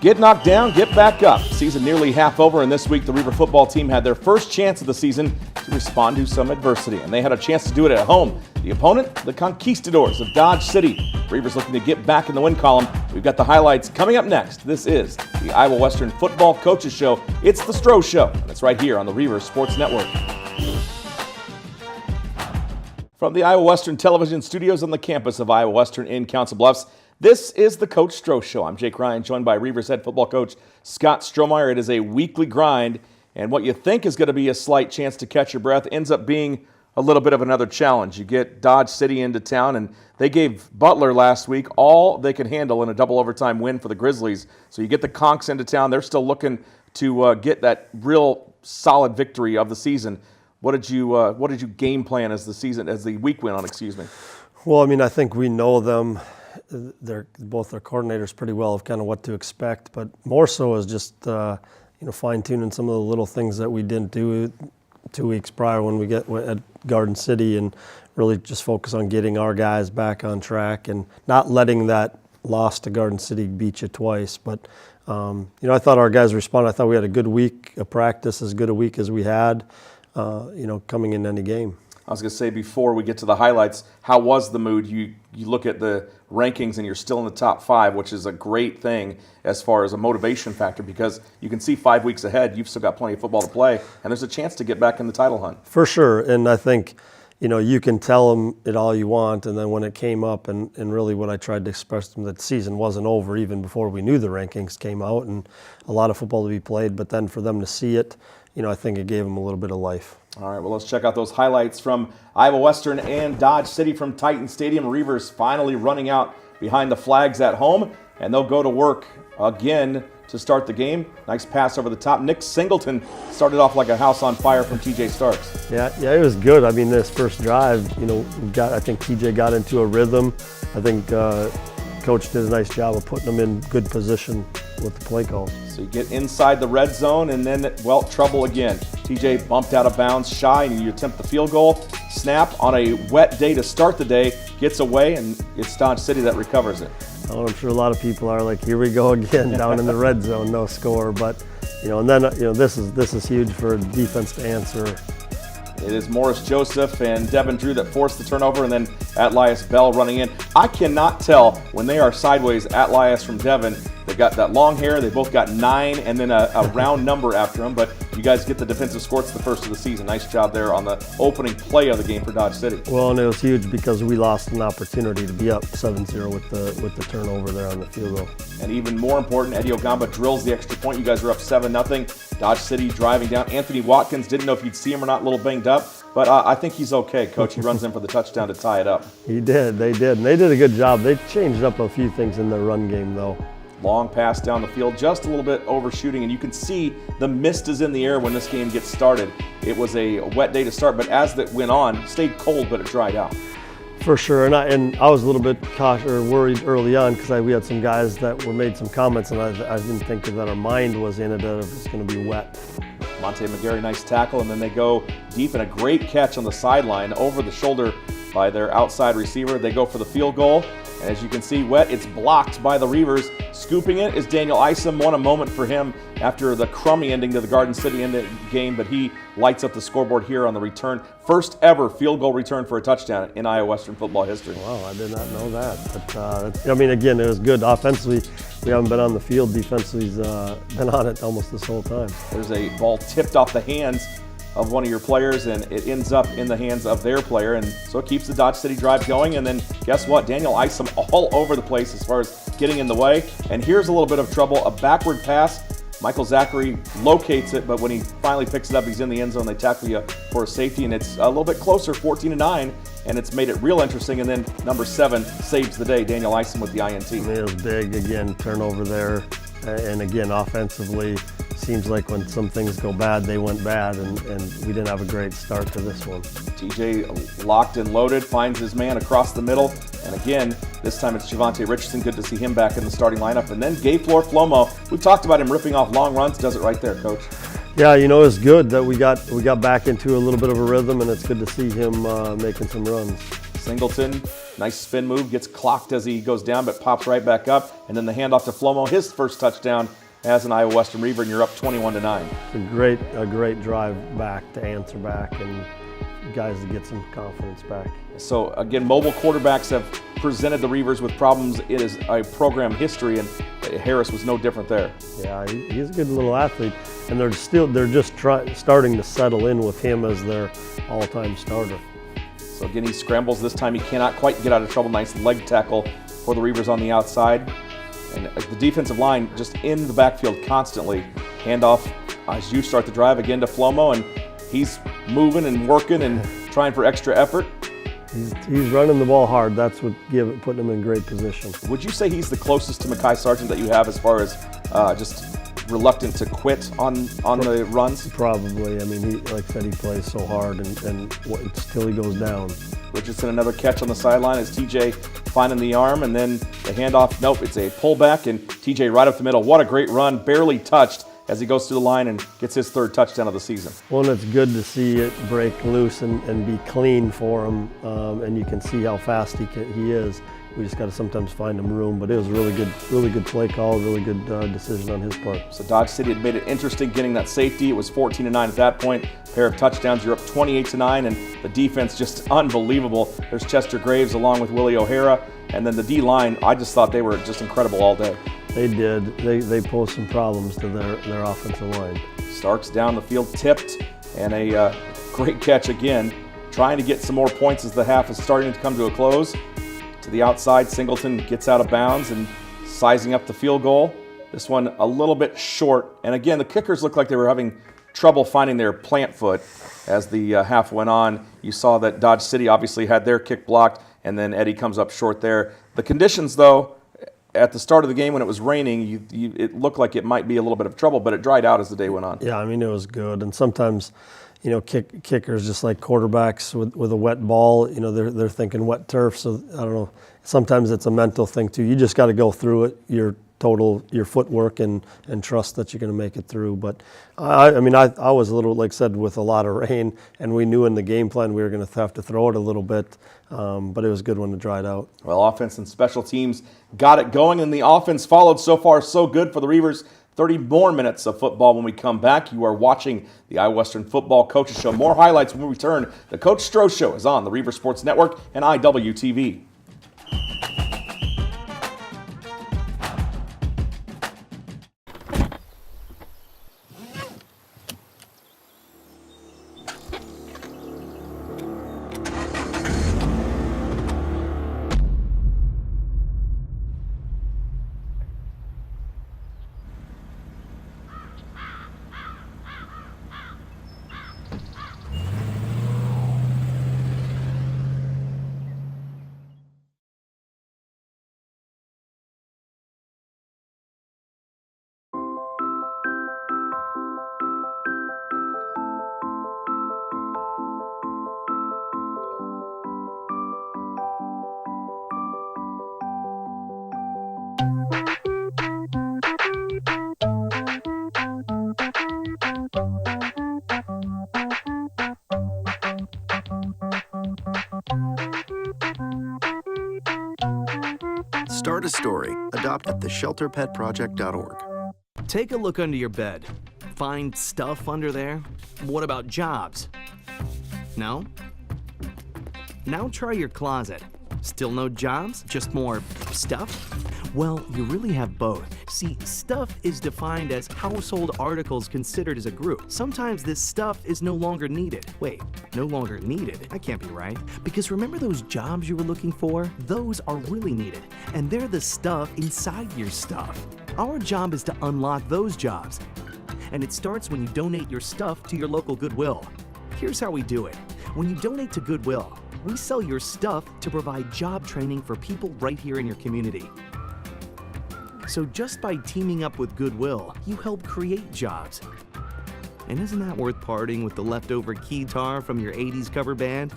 Get knocked down, get back up. Season nearly half over, and this week the Reaver football team had their first chance of the season to respond to some adversity, and they had a chance to do it at home. The opponent, the Conquistadors of Dodge City. Reaver's looking to get back in the win column. We've got the highlights coming up next. This is the Iowa Western Football Coaches Show. It's the Stroh Show, and it's right here on the Reaver Sports Network. From the Iowa Western Television Studios on the campus of Iowa Western in Council Bluffs, this is the Coach Stroh Show. I'm Jake Ryan, joined by Reaver's head football coach Scott Strohmeyer. It is a weekly grind, and what you think is going to be a slight chance to catch your breath ends up being a little bit of another challenge. You get Dodge City into town, and they gave Butler last week all they could handle in a double overtime win for the Grizzlies. So you get the Conks into town. They're still looking to get that real solid victory of the season. What did you game plan as the week went on? Well, I mean, I think we know them. Both their coordinators pretty well of kind of what to expect, but more so is just fine tuning some of the little things that we didn't do 2 weeks prior when we get at Garden City, and really just focus on getting our guys back on track and not letting that loss to Garden City beat you twice. But I thought our guys responded. I thought we had a good week of practice, as good a week as we had, coming in any game. I was going to say, before we get to the highlights, how was the mood? You look at the rankings and you're still in the top 5, which is a great thing as far as a motivation factor, because you can see 5 weeks ahead, you've still got plenty of football to play, and there's a chance to get back in the title hunt. For sure, and I think you can tell them it all you want, and then when it came up, and really what I tried to express to them, that the season wasn't over even before we knew the rankings came out, and a lot of football to be played, but then for them to see it, I think it gave them a little bit of life. All right, well, let's check out those highlights from Iowa Western and Dodge City from Titan Stadium. Reaver's finally running out behind the flags at home, and they'll go to work again to start the game. Nice pass over the top. Nick Singleton started off like a house on fire from TJ Starks. Yeah, it was good. I mean, this first drive, I think TJ got into a rhythm. I think Coach did a nice job of putting them in good position with the play call. So you get inside the red zone, and then, trouble again. TJ bumped out of bounds shy, and you attempt the field goal. Snap on a wet day to start the day, gets away, and it's Dodge City that recovers it. Oh, I'm sure a lot of people are like, here we go again, down in the red zone, no score. But, and then, this is huge for defense to answer. It is Morris Joseph and Devin Drew that forced the turnover, and then Atlias Bell running in. I cannot tell when they are sideways, Atlias from Devin. They got that long hair. They both got 9 and then a round number after them. But you guys get the defensive score. It's the first of the season. Nice job there on the opening play of the game for Dodge City. Well, and it was huge because we lost an opportunity to be up 7-0 with the turnover there on the field goal. And even more important, Eddie Ogamba drills the extra point. You guys are up 7-0. Dodge City driving down. Anthony Watkins, didn't know if you'd see him or not, a little banged up. But I think he's okay, Coach. He runs in for the touchdown to tie it up. He did. They did. And they did a good job. They changed up a few things in their run game, though. Long pass down the field, just a little bit overshooting, and you can see the mist is in the air when this game gets started. It was a wet day to start, but as it went on, stayed cold, but it dried out. For sure, and I was a little bit cautious or worried early on because we had some guys that made some comments, and I didn't think that our mind was in it, that it was going to be wet. Monte McGarry, nice tackle, and then they go deep, and a great catch on the sideline over the shoulder by their outside receiver. They go for the field goal, and as you can see, wet, it's blocked by the Reavers. Scooping it is Daniel Isom. What a moment for him after the crummy ending to the Garden City game, but he lights up the scoreboard here on the return. First ever field goal return for a touchdown in Iowa Western football history. Wow, I did not know that. But, again, it was good. Offensively, we haven't been on the field. Defensively's been on it almost this whole time. There's a ball tipped off the hands of one of your players, and it ends up in the hands of their player, and so it keeps the Dodge City drive going. And then guess what? Daniel Isom all over the place as far as getting in the way. And here's a little bit of trouble. A backward pass. Michael Zachary locates it, but when he finally picks it up, he's in the end zone. They tackle you for a safety, and it's a little bit closer, 14-9, and it's made it real interesting. And then number 7 saves the day, Daniel Isom with the INT. It was big, again, turnover there. And again, offensively, seems like when some things go bad, they went bad, and we didn't have a great start to this one. TJ locked and loaded, finds his man across the middle, and again, this time it's Javante Richardson. Good to see him back in the starting lineup. And then Gayflor Flomo, we've talked about him ripping off long runs, does it right there, Coach. Yeah, it's good that we got back into a little bit of a rhythm, and it's good to see him making some runs. Singleton Nice spin move, gets clocked as he goes down, but pops right back up. And then the handoff to Flomo, his first touchdown as an Iowa Western Reaver, and you're up 21-9. A great drive back to answer back and guys to get some confidence back. So again, mobile quarterbacks have presented the Reavers with problems. It is a program history, and Harris was no different there. Yeah, he's a good little athlete, and they're just starting to settle in with him as their all-time starter. So again, he scrambles. This time he cannot quite get out of trouble. Nice leg tackle for the Reavers on the outside. And the defensive line just in the backfield constantly. Handoff as you start the drive again to Flomo, and he's moving and working and trying for extra effort. He's running the ball hard. That's what putting him in great position. Would you say he's the closest to Mekhi Sargent that you have as far as just reluctant to quit on the runs? Probably. I mean, like I said, he plays so hard until he goes down. Richardson, another catch on the sideline as TJ finding the arm, and then the handoff. Nope, it's a pullback, and TJ right up the middle. What a great run, barely touched as he goes to the line and gets his third touchdown of the season. Well, and it's good to see it break loose and be clean for him, and you can see how fast he is. We just got to sometimes find him room, but it was a really good play call, really good decision on his part. So Dodge City had made it interesting getting that safety. It was 14-9 at that point. Pair of touchdowns, you're up 28-9, and the defense just unbelievable. There's Chester Graves along with Willie O'Hara, and then the D-line, I just thought they were just incredible all day. They did. They posed some problems to their offensive line. Starks down the field, tipped, and a great catch again. Trying to get some more points as the half is starting to come to a close. To the outside, Singleton gets out of bounds and sizing up the field goal. This one a little bit short. And again, the kickers looked like they were having trouble finding their plant foot as the half went on. You saw that Dodge City obviously had their kick blocked, and then Eddie comes up short there. The conditions, though, at the start of the game when it was raining, it looked like it might be a little bit of trouble, but it dried out as the day went on. Yeah, I mean, it was good. And sometimes, kickers, just like quarterbacks with a wet ball, they're thinking wet turf. So I don't know. Sometimes it's a mental thing too. You just got to go through it, your footwork, and trust that you're going to make it through. But I was a little, like I said, with a lot of rain, and we knew in the game plan we were going to have to throw it a little bit. But it was good when it dried out. Well, offense and special teams got it going, and the offense followed. So far, so good for the Reavers. 30 more minutes of football when we come back. You are watching the Iowa Western Football Coaches Show. More highlights when we return. The Coach Stroh Show is on the Reaver Sports Network and IWTV. Start a story. Adopt at theshelterpetproject.org. Take a look under your bed. Find stuff under there? What about jobs? No? Now try your closet. Still no jobs? Just more stuff? Well, you really have both. See, stuff is defined as household articles considered as a group. Sometimes this stuff is no longer needed. Wait, no longer needed? That can't be right. Because remember those jobs you were looking for? Those are really needed. And they're the stuff inside your stuff. Our job is to unlock those jobs. And it starts when you donate your stuff to your local Goodwill. Here's how we do it. When you donate to Goodwill, we sell your stuff to provide job training for people right here in your community. So just by teaming up with Goodwill, you help create jobs. And isn't that worth parting with the leftover keytar from your 80s cover band?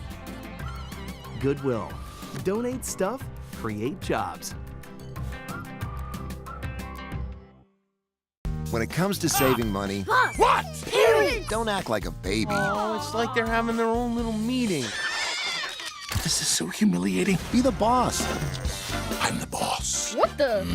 Goodwill. Donate stuff, create jobs. When it comes to saving money, What? Parents! don't act like a baby. Oh, it's like they're having their own little meeting. This is so humiliating. Be the boss I'm the boss. What the?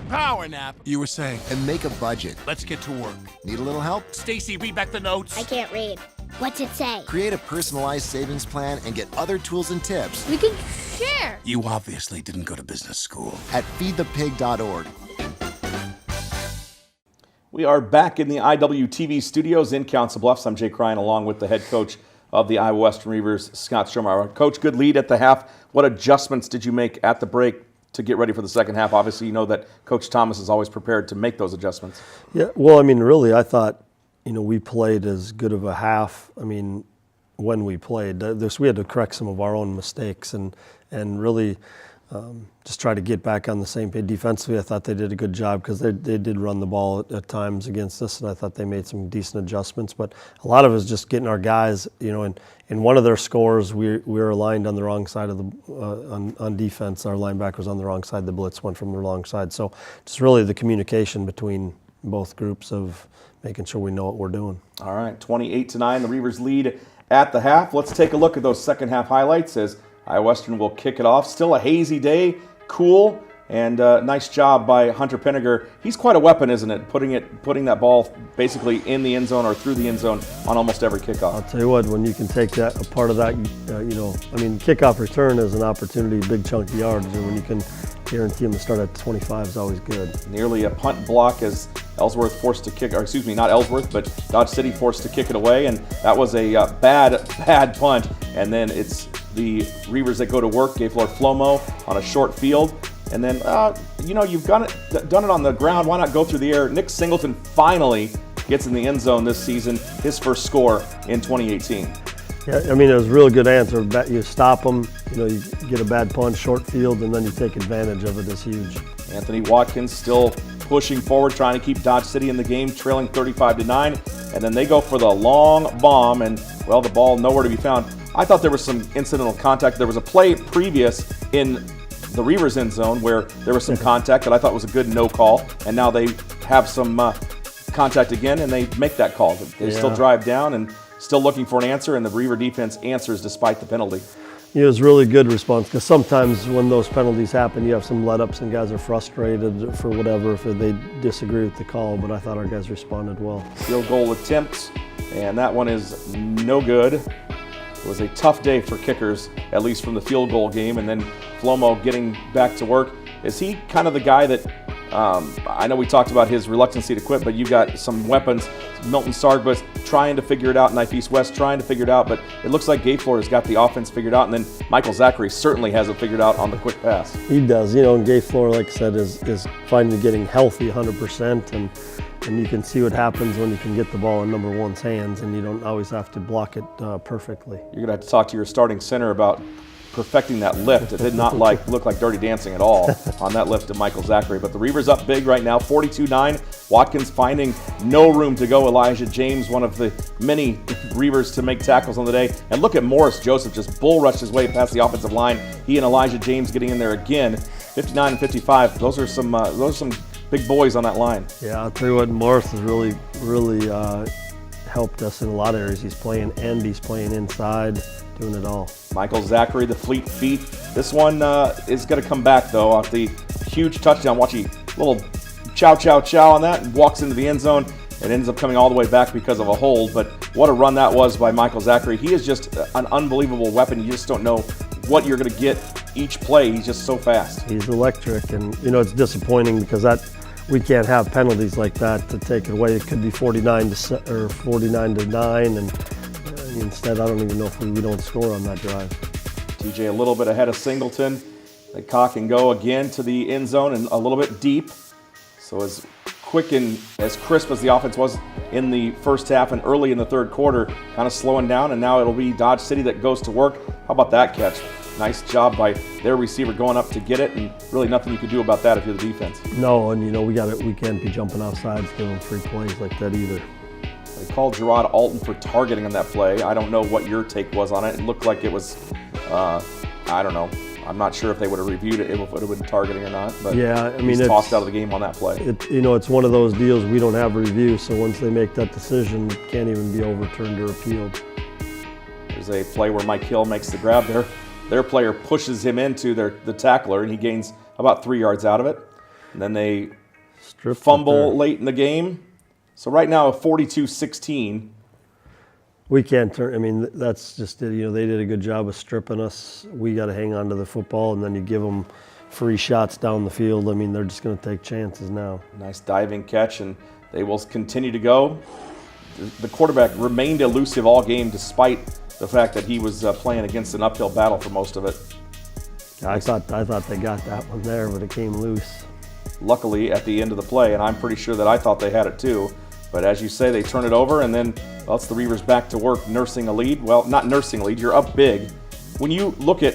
Power nap. You were saying. and make a budget. Let's get to work. Need a little help? Stacy, read back the notes. I can't read. What's it say? Create a personalized savings plan and get other tools and tips We can share. You obviously didn't go to business school. at feedthepig.org. We are back in the IWTV studios in Council Bluffs. I'm Jake Ryan, along with the head coach of the Iowa Western Reavers, Scott Strohmeyer. Coach, good lead at the half. What adjustments did you make at the break to get ready for the second half? Obviously, you know that Coach Thomas is always prepared to make those adjustments. Yeah, well, I mean, really, I thought, we played as good of a half. I mean, when we played, we had to correct some of our own mistakes and really just try to get back on the same page. Defensively, I thought they did a good job because they did run the ball at times against us, and I thought they made some decent adjustments. But a lot of it was just getting our guys, in one of their scores, we were aligned on the wrong side of the on defense. Our linebackers on the wrong side. The blitz went from the wrong side. So just really the communication between both groups of making sure we know what we're doing. All right, 28-9, the Reavers lead at the half. Let's take a look at those second half highlights as Iowa Western will kick it off. Still a hazy day, cool, and nice job by Hunter Pinniger. He's quite a weapon, isn't it? Putting that ball basically in the end zone or through the end zone on almost every kickoff. I'll tell you what, when you can take that a part of that, kickoff return is an opportunity, big chunk of yards, and when you can guarantee them to start at 25 is always good. Nearly a punt block as Ellsworth forced to kick, or excuse me, not Ellsworth, but Dodge City forced to kick it away, and that was a bad punt. And then it's the Reavers that go to work, gave Lord Flomo on a short field. And then, you've done it on the ground. Why not go through the air? Nick Singleton finally gets in the end zone this season, his first score in 2018. Yeah, I mean, it was a real good answer. You stop them, you get a bad punch, short field, and then you take advantage of it. It's huge. Anthony Watkins still pushing forward, trying to keep Dodge City in the game, trailing 35-9. And then they go for the long bomb, and, the ball nowhere to be found. I thought there was some incidental contact. There was a play previous in the Reavers end zone where there was some contact that I thought was a good no call, and now they have some contact again, and they make that call. They still drive down and still looking for an answer, and the Reaver defense answers despite the penalty. It was really good response because sometimes when those penalties happen, you have some let-ups and guys are frustrated for whatever if they disagree with the call, but I thought our guys responded well. Field goal attempt, and that one is no good. It was a tough day for kickers, at least from the field goal game, and then Flomo getting back to work. Is he kind of the guy that, I know we talked about his reluctancy to quit, but you got some weapons. Milton Sargbus trying to figure it out, Knife East West trying to figure it out, but it looks like Gayflor has got the offense figured out, and then Michael Zachary certainly has it figured out on the quick pass. He does, and Gayflor, like I said, is finally getting healthy 100%, and you can see what happens when you can get the ball in number one's hands, and you don't always have to block it perfectly. You're going to have to talk to your starting center about perfecting that lift. It did not look like Dirty Dancing at all on that lift to Michael Zachary. But the Reavers up big right now, 42-9. Watkins finding no room to go. Elijah James, one of the many Reavers to make tackles on the day. And look at Morris Joseph just bull rushed his way past the offensive line. He and Elijah James getting in there again. 59 and 55. Those are some big boys on that line. Yeah, I'll tell you what, Morris has really helped us in a lot of areas. He's playing end, he's playing inside, doing it all. Michael Zachary, the fleet feet. This one is going to come back, though, off the huge touchdown. Watch, he little chow on that and walks into the end zone. It ends up coming all the way back because of a hold, but what a run that was by Michael Zachary. He is just an unbelievable weapon. You just don't know what you're going to get each play. He's just so fast. He's electric, and it's disappointing because we can't have penalties like that to take it away. It could be 49-9, and instead, I don't even know if we don't score on that drive. TJ a little bit ahead of Singleton. They cock and go again to the end zone and a little bit deep. So as quick and as crisp as the offense was in the first half and early in the third quarter, kind of slowing down, and now it'll be Dodge City that goes to work. How about that catch? Nice job by their receiver going up to get it, and really nothing you can do about that if you're the defense. No, and we can't be jumping off sides doing free plays like that either. They called Gerard Alton for targeting on that play. I don't know what your take was on it. It looked like it was, I don't know. I'm not sure if they would have reviewed it, if it would have been targeting or not. But yeah, I mean, he's tossed out of the game on that play. It's one of those deals we don't have review, so once they make that decision, it can't even be overturned or appealed. There's a play where Mike Hill makes the grab there. their player pushes him into the tackler, and he gains about 3 yards out of it. And then they fumble late in the game. So right now, 42-16. We can't turn. I mean, that's just it. You know, they did a good job of stripping us. We got to hang on to the football, and then you give them free shots down the field. I mean, they're just going to take chances now. Nice diving catch, and they will continue to go. The quarterback remained elusive all game, despite the fact that he was playing against an uphill battle for most of it. I thought they got that one there, but it came loose. Luckily, at the end of the play, and I'm pretty sure that I thought they had it too. But as you say, they turn it over, and then, well, it's the Reavers back to work nursing a lead. Well, not nursing a lead, you're up big. When you look at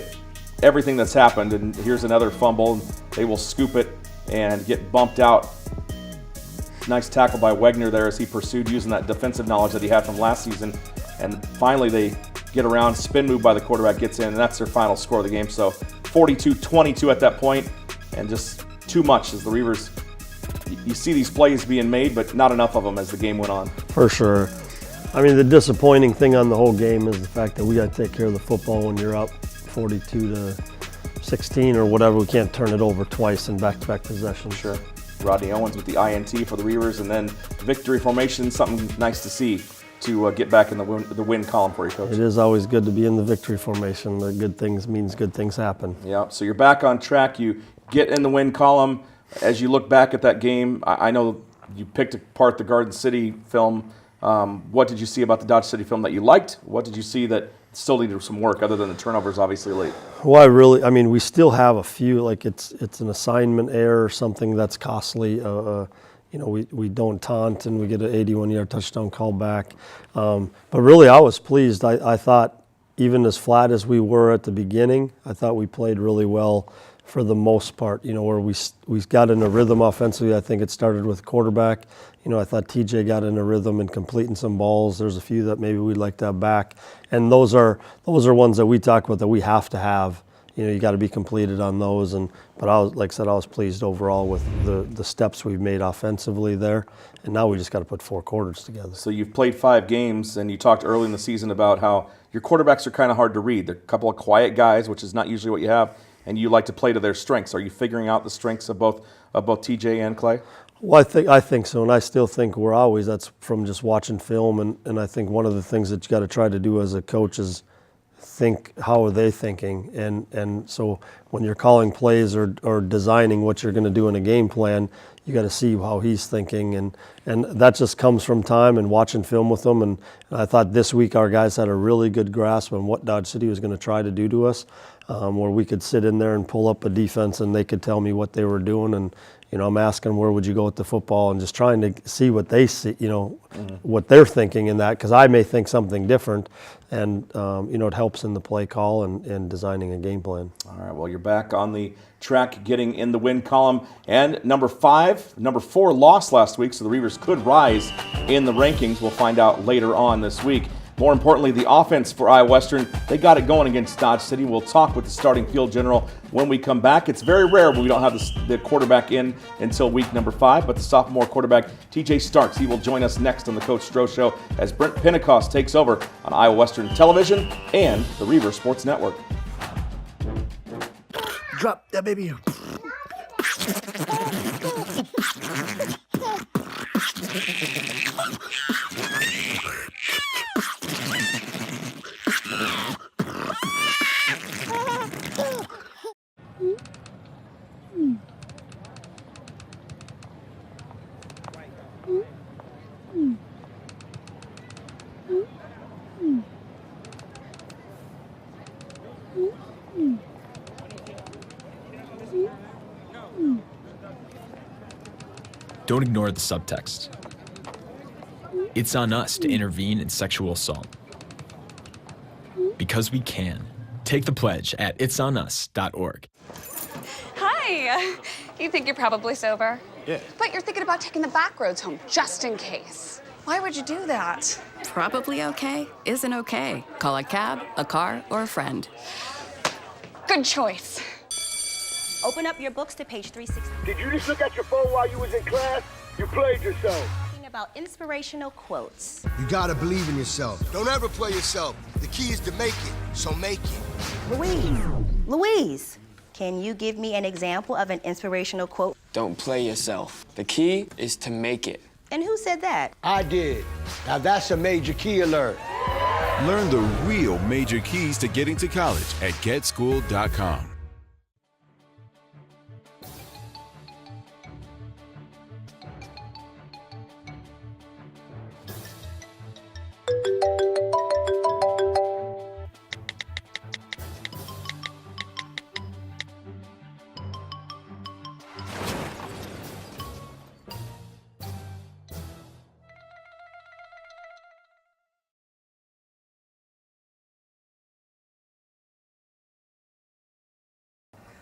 everything that's happened, and here's another fumble, and they will scoop it and get bumped out. Nice tackle by Wegner there as he pursued using that defensive knowledge that he had from last season. And finally they get around, spin move by the quarterback gets in, and that's their final score of the game. So 42-22 at that point, and just too much as the Reavers, you see these plays being made, but not enough of them as the game went on. For sure. I mean, the disappointing thing on the whole game is the fact that we got to take care of the football when you're up 42-16 or whatever. We can't turn it over twice in back-to-back possessions. Sure. Rodney Owens with the INT for the Reavers, and then victory formation, something nice to see to get back in the win column for you, Coach. It is always good to be in the victory formation. The good things means good things happen. Yeah, so you're back on track. You get in the win column. As you look back at that game, I know you picked apart the Garden City film. What did you see about the Dodge City film that you liked? What did you see that still needed some work other than the turnovers obviously late? Well, I mean, we still have a few, like it's an assignment error or something that's costly. You know, we don't taunt and we get an 81-yard touchdown call back. But really, I was pleased. I thought even as flat as we were at the beginning, I thought we played really well for the most part, you know, where we got in a rhythm offensively. I think it started with quarterback. You know, I thought TJ got in a rhythm and completing some balls. There's a few that maybe we'd like to have back. And those are ones that we talk about that we have to have. You know, you got to be completed on those. But I was, like I said, I was pleased overall with the steps we've made offensively there. And now we just got to put 4 quarters together. So you've played 5 games, and you talked early in the season about how your quarterbacks are kind of hard to read. They're a couple of quiet guys, which is not usually what you have. And you like to play to their strengths. Are you figuring out the strengths of both TJ and Clay? Well, I think so, and I still think that's from just watching film, and I think one of the things that you got to try to do as a coach is think, how are they thinking? And so when you're calling plays or designing what you're going to do in a game plan, you got to see how he's thinking, and that just comes from time and watching film with them. And I thought this week our guys had a really good grasp on what Dodge City was going to try to do to us, where we could sit in there and pull up a defense and they could tell me what they were doing. And you know, I'm asking where would you go with the football and just trying to see what they see, you know, what they're thinking in that, because I may think something different, and you know, it helps in the play call and designing a game plan. All right, well, you're back on the track getting in the win column. And number 4 lost last week, so the Reavers could rise in the rankings. We'll find out later on this week. More importantly, the offense for Iowa Western, they got it going against Dodge City. We'll talk with the starting field general when we come back. It's very rare when we don't have the quarterback in until week number 5, but the sophomore quarterback, TJ Starks, he will join us next on the Coach Stroh Show as Brent Pentecost takes over on Iowa Western Television and the Reaver Sports Network. Drop that baby. Don't ignore the subtext. It's on us to intervene in sexual assault. Because we can. Take the pledge at itsonus.org. Hi. You think you're probably sober? Yeah. But you're thinking about taking the back roads home, just in case. Why would you do that? Probably okay isn't okay. Call a cab, a car, or a friend. Good choice. Open up your books to page 360. Did you just look at your phone while you was in class? You played yourself. about inspirational quotes. You gotta believe in yourself. Don't ever play yourself. The key is to make it, so make it. Louise, can you give me an example of an inspirational quote? Don't play yourself. The key is to make it. And who said that? I did. Now that's a major key alert. Learn the real major keys to getting to college at getschool.com.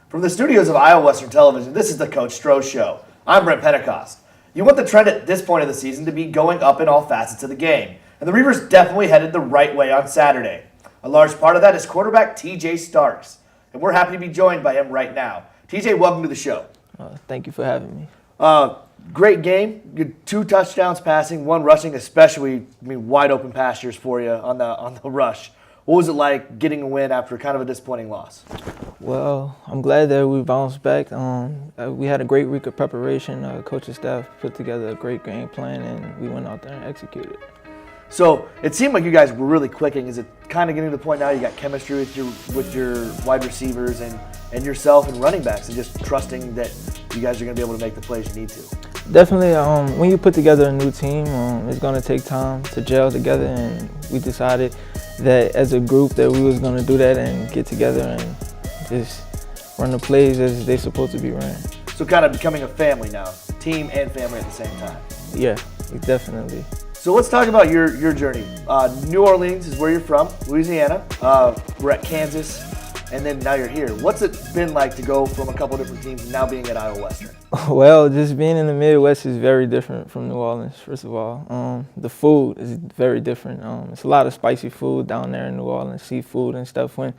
From the studios of Iowa Western Television, this is the Coach Stroh Show. I'm Brent Pentecost. You want the trend at this point of the season to be going up in all facets of the game, and the Reavers definitely headed the right way on Saturday. A large part of that is quarterback TJ Starks, and we're happy to be joined by him right now. TJ, welcome to the show. Thank you for having me. Great game. You had 2 touchdowns passing, 1 rushing, especially wide open pastures for you on the rush. What was it like getting a win after kind of a disappointing loss? Well, I'm glad that we bounced back. We had a great week of preparation. Coaching staff put together a great game plan, and we went out there and executed. So it seemed like you guys were really clicking. Is it kind of getting to the point now you got chemistry with your wide receivers and yourself and running backs, and just trusting that you guys are going to be able to make the plays you need to? Definitely. When you put together a new team, it's going to take time to gel together, and we decided that as a group that we was going to do that and get together and just run the plays as they're supposed to be ran. So kind of becoming a family now, team and family at the same time. Yeah, definitely. So let's talk about your journey. New Orleans is where you're from, Louisiana. We're at Kansas, and then now you're here. What's it been like to go from a couple different teams and now being at Iowa Western? Well, just being in the Midwest is very different from New Orleans, first of all. The food is very different. It's a lot of spicy food down there in New Orleans, seafood and stuff. When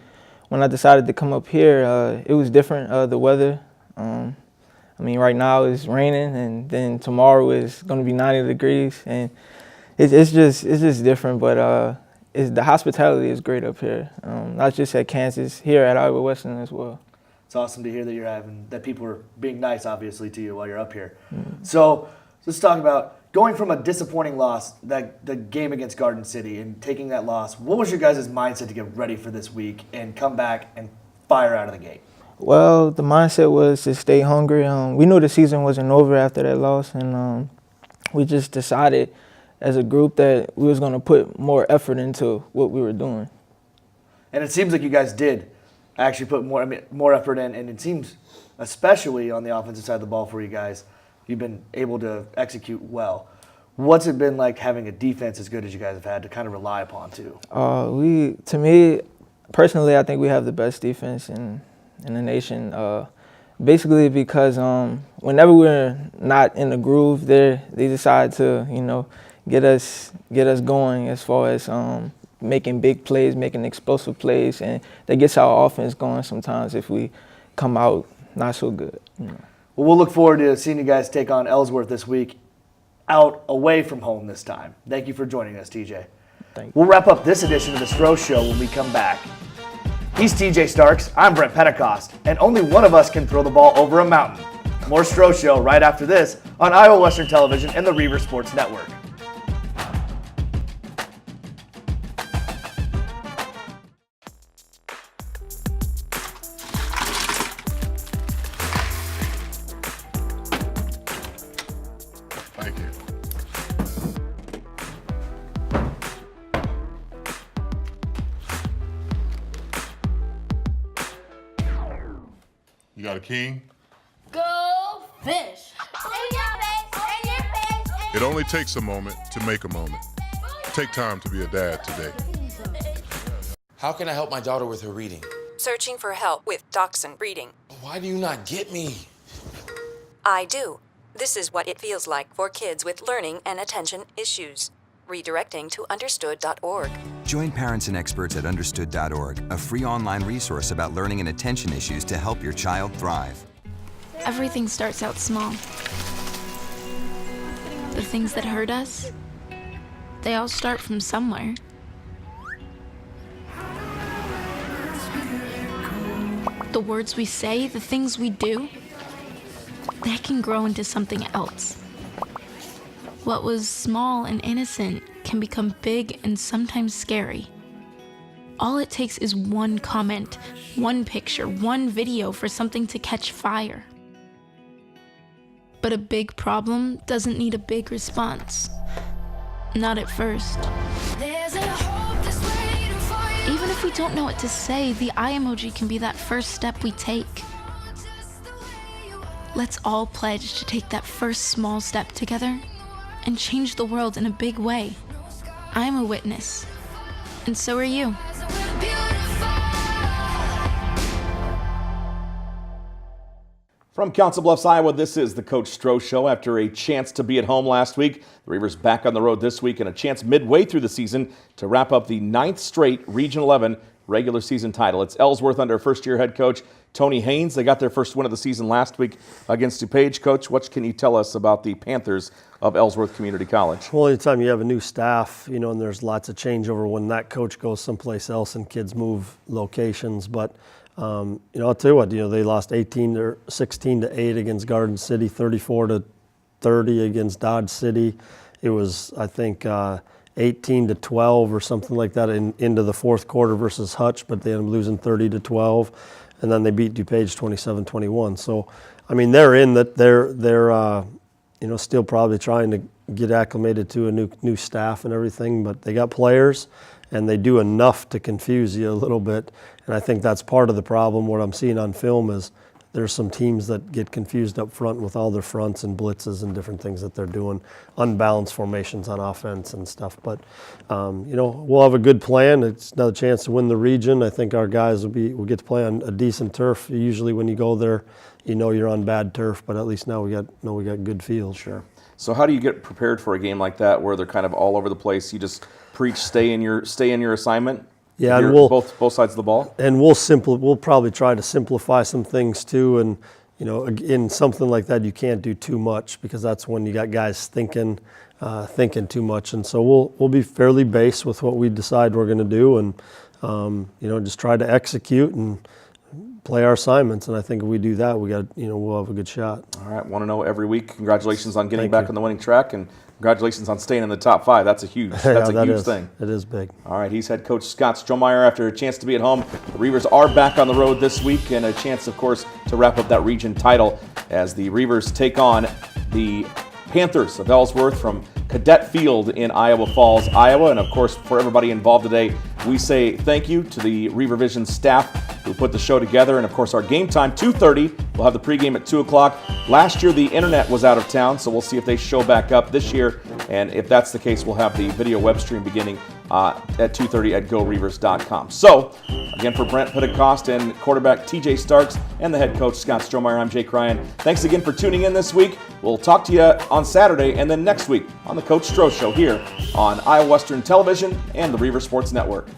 I decided to come up here, it was different, the weather. Right now it's raining, and then tomorrow is going to be 90 degrees, and it's just different, but the hospitality is great up here, not just at Kansas, here at Iowa Western as well. It's awesome to hear that people are being nice, obviously, to you while you're up here. So let's talk about going from a disappointing loss, the game against Garden City, and taking that loss. What was your guys' mindset to get ready for this week and come back and fire out of the gate? Well, the mindset was to stay hungry. We knew the season wasn't over after that loss, and we just decided as a group that we was going to put more effort into what we were doing. And it seems like you guys did actually put more effort in, and it seems, especially on the offensive side of the ball for you guys, you've been able to execute well. What's it been like having a defense as good as you guys have had to kind of rely upon too? To me, personally, I think we have the best defense in the nation. Basically because whenever we're not in the groove there, they decide to, get us going as far as making big plays, making explosive plays, and that gets our offense going sometimes if we come out not so good. Well, we'll look forward to seeing you guys take on Ellsworth this week, out away from home this time. Thank you for joining us, TJ. Thank you. We'll wrap up this edition of the Stroh Show when we come back. He's TJ Starks, I'm Brent Pentecost, and only one of us can throw the ball over a mountain. More Stroh Show right after this on Iowa Western Television and the Reaver Sports Network. Thank you. You got a king? Go fish. It only takes a moment to make a moment. Take time to be a dad today. How can I help my daughter with her reading? Searching for help with Dachshund Reading. Why do you not get me? I do. This is what it feels like for kids with learning and attention issues. Redirecting to understood.org. Join parents and experts at understood.org, a free online resource about learning and attention issues to help your child thrive. Everything starts out small. The things that hurt us, they all start from somewhere. The words we say, the things we do, they can grow into something else. What was small and innocent can become big and sometimes scary. All it takes is one comment, one picture, one video for something to catch fire. But a big problem doesn't need a big response. Not at first. Even if we don't know what to say, the eye emoji can be that first step we take. Let's all pledge to take that first small step together and change the world in a big way. I'm a witness, and so are you. From Council Bluffs, Iowa, this is the Coach Stroh Show. After a chance to be at home last week, the Reavers back on the road this week and a chance midway through the season to wrap up the 9th straight Region 11 regular season title. It's Ellsworth under first-year head coach Tony Haynes. They got their first win of the season last week against DuPage. Coach, what can you tell us about the Panthers of Ellsworth Community College? Well, anytime you have a new staff, and there's lots of changeover when that coach goes someplace else and kids move locations. But I'll tell you what, they lost 16-8 against Garden City, 34-30 against Dodge City. It was, I think, 18-12 or something like that into the fourth quarter versus Hutch, but they ended up losing 30-12, and then they beat DuPage 27-21. So, they're in that. They're still probably trying to get acclimated to a new staff and everything, but they got players, and they do enough to confuse you a little bit. And I think that's part of the problem. What I'm seeing on film is there's some teams that get confused up front with all their fronts and blitzes and different things that they're doing, unbalanced formations on offense and stuff. But, we'll have a good plan. It's another chance to win the region. I think our guys will get to play on a decent turf. Usually when you go there, you're on bad turf, but at least now we got good fields. Sure. So how do you get prepared for a game like that where they're kind of all over the place? You just preach, stay in your assignment? Yeah, and we'll both sides of the ball. And we'll probably try to simplify some things too. And in something like that, you can't do too much because that's when you got guys thinking too much. And so we'll be fairly base with what we decide we're going to do, and just try to execute and play our assignments. And I think if we do that, we'll have a good shot. All right, want to know every week. Congratulations on getting back on the winning track, and congratulations on staying in the top 5. That's a huge thing. It is big. All right, he's head coach Scott Strohmeyer after a chance to be at home. The Reavers are back on the road this week, and a chance, of course, to wrap up that region title as the Reavers take on the Panthers of Ellsworth from Cadet Field in Iowa Falls, Iowa. And of course, for everybody involved today, we say thank you to the Reaver Vision staff who put the show together. And of course, our game time, 2:30. We'll have the pregame at 2 o'clock. Last year, the internet was out of town, so we'll see if they show back up this year. And if that's the case, we'll have the video web stream beginning at 2:30 at GoReavers.com. So, again, for Brent Pentecost and quarterback TJ Starks and the head coach Scott Strohmeyer, I'm Jake Ryan. Thanks again for tuning in this week. We'll talk to you on Saturday and then next week on the Coach Stroh Show here on Iowa Western Television and the Reaver Sports Network.